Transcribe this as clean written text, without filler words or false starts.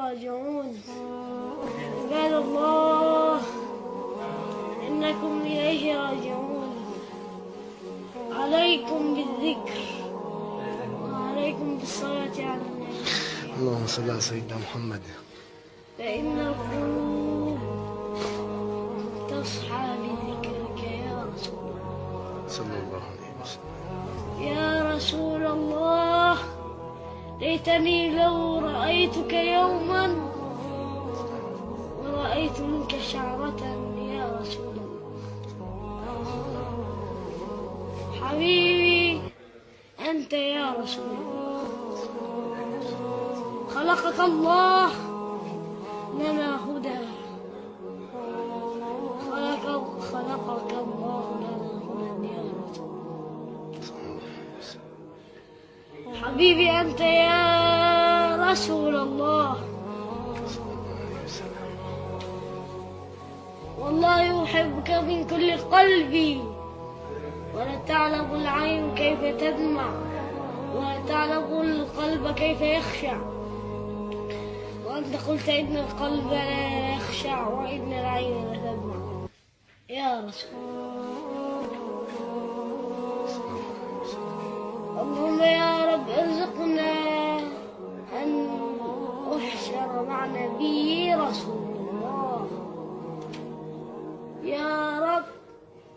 راجعون. عباد الله إنكم إليه راجعون. عليكم بالذكر وعليكم بالصلاة على النبي. اللهم صل على سيدنا محمد. فإن القلوب تصحى بذكرك يا رسول الله. صلى الله عليه وسلم. يا رسول الله، ليتني لو رأيتك يوما ورأيت منك شعرة يا رسول الله. حبيبي أنت يا رسول الله، خلقك الله لنا هدى، خلقك الله لنا هدى يا رسول الله. حبيبي أنت يا رسول الله، والله أحبك من كل قلبي، ولا تعلم العين كيف تدمع، ولا تعلم القلب كيف يخشع، وأنت قلت إن القلب لا يخشع وإن العين لا تدمع يا رسول الله. اللهم يا